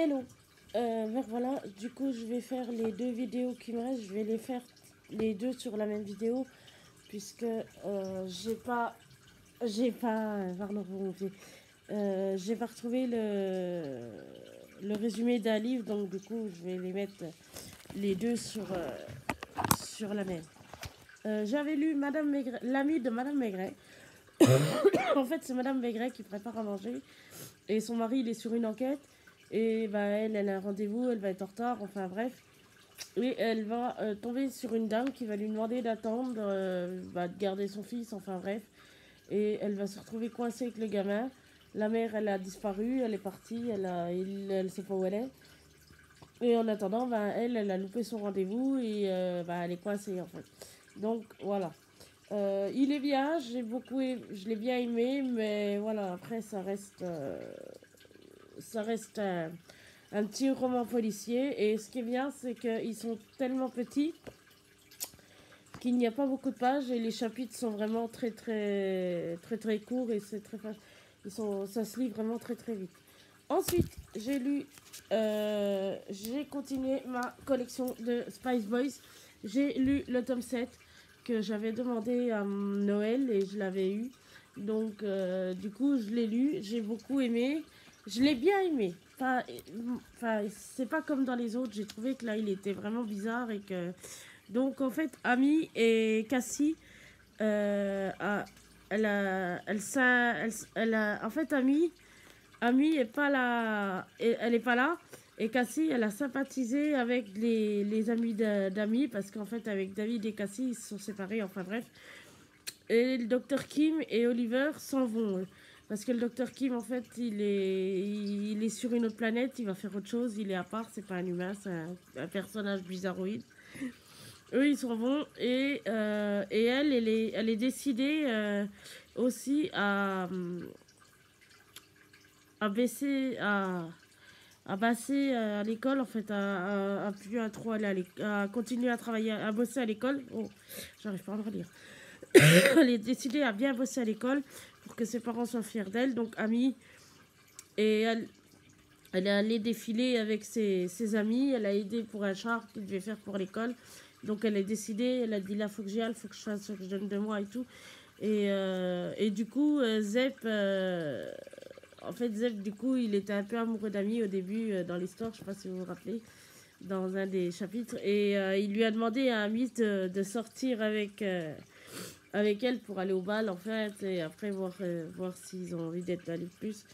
Hello, voilà, du coup je vais faire les deux vidéos qui me restent, je vais les faire les deux sur la même vidéo, puisque pardon pour mon pied, j'ai pas retrouvé le résumé d'un livre, donc du coup je vais les mettre les deux sur la même. J'avais lu Madame Maigret, l'ami de Madame Maigret. En fait, c'est Madame Maigret qui prépare à manger et son mari il est sur une enquête et bah, elle a un rendez-vous, elle va être en retard, enfin bref. Et elle va tomber sur une dame qui va lui demander d'attendre, de garder son fils, enfin bref. Et elle va se retrouver coincée avec le gamin. La mère, elle a disparu, elle est partie, elle sait pas où elle est. Et en attendant, elle a loupé son rendez-vous et elle est coincée en fait. Donc voilà. Il est bien, je l'ai bien aimé, mais voilà, après ça reste un petit roman policier. Et ce qui est bien, c'est qu'ils sont tellement petits qu'il n'y a pas beaucoup de pages et les chapitres sont vraiment très courts et c'est très facile. Ça se lit vraiment très vite. Ensuite, j'ai continué ma collection de Spice Boys. J'ai lu le tome 7 que j'avais demandé à Noël et je l'avais eu. Donc, du coup, je l'ai lu, j'ai beaucoup aimé. Je l'ai bien aimé. Enfin, c'est pas comme dans les autres. J'ai trouvé que là, il était vraiment bizarre et que. Donc, en fait, Amy et Cassie, a, elle a, en fait, Amy est pas là, elle est pas là. Et Cassie, elle a sympathisé avec les amis d'Amy parce qu'en fait, avec David et Cassie, ils se sont séparés, enfin bref. Et le docteur Kim et Oliver s'en vont. Parce que le docteur Kim, en fait, il est sur une autre planète, il va faire autre chose, il est à part, c'est pas un humain, c'est un personnage bizarroïde. Eux, ils s'en vont et elle est décidée aussi à baisser, à passer à l'école, en fait, à plus à trop aller à continuer à travailler, à bosser à l'école. Oh, j'arrive pas à le relire. Elle est décidée à bien bosser à l'école pour que ses parents soient fiers d'elle. Donc, Amy, et elle est allée défiler avec ses amis. Elle a aidé pour un char qu'il devait faire pour l'école. Donc, elle est décidée. Elle a dit là, faut que j'y aille, faut que je fasse ce que je donne de moi et tout. Et du coup, en fait, Zep, du coup, il était un peu amoureux d'Amy au début dans l'histoire. Je sais pas si vous vous rappelez, dans un des chapitres. Et il lui a demandé à Amy de sortir avec elle pour aller au bal, en fait. Et après, voir s'ils ont envie d'être allés plus.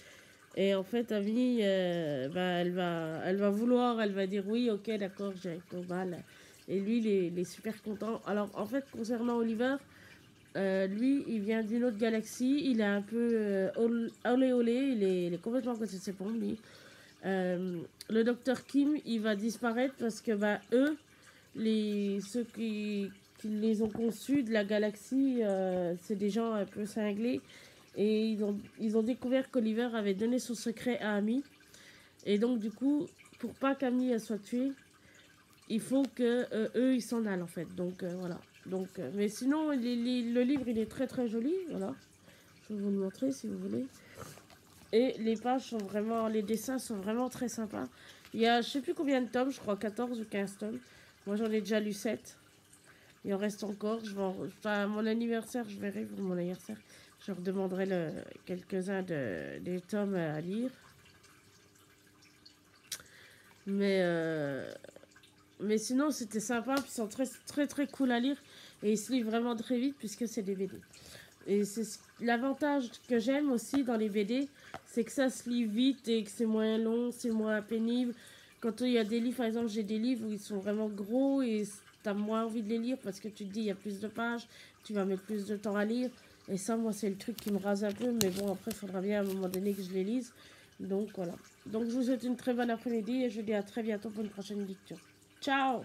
Et en fait, Amy, elle va vouloir, elle va dire oui, ok, d'accord, j'ai au bal. Et lui, il est super content. Alors, en fait, concernant Oliver, lui, il vient d'une autre galaxie. Il est un peu olé olé. Il est complètement à côté de ses pompes, lui. Le docteur Kim, il va disparaître parce que eux, ceux qui les ont conçus de la galaxie, c'est des gens un peu cinglés. Et ils ont découvert qu'Oliver avait donné son secret à Amy. Et donc, du coup, pour pas qu'Amy soit tuée, il faut que eux ils s'en allent en fait. Donc voilà. Donc, mais sinon, le livre il est très joli. Voilà. Je vais vous le montrer si vous voulez. Et les pages sont vraiment, les dessins sont vraiment très sympas. Il y a je sais plus combien de tomes, je crois 14 ou 15 tomes. Moi j'en ai déjà lu 7. Il en reste encore. À mon anniversaire, je verrai pour mon anniversaire. Je redemanderai quelques-uns des tomes à lire. Mais sinon, c'était sympa. Puis ils sont très cool à lire. Et ils se lisent vraiment très vite puisque c'est des BD. Et c'est l'avantage que j'aime aussi dans les BD, c'est que ça se lit vite et que c'est moins long, c'est moins pénible. Quand il y a des livres, par exemple, j'ai des livres où ils sont vraiment gros et tu as moins envie de les lire parce que tu te dis il y a plus de pages, tu vas mettre plus de temps à lire. Et ça, moi, c'est le truc qui me rase un peu. Mais bon, après, il faudra bien à un moment donné que je les lise. Donc voilà. Donc je vous souhaite une très bonne après-midi et je vous dis à très bientôt pour une prochaine lecture. Ciao!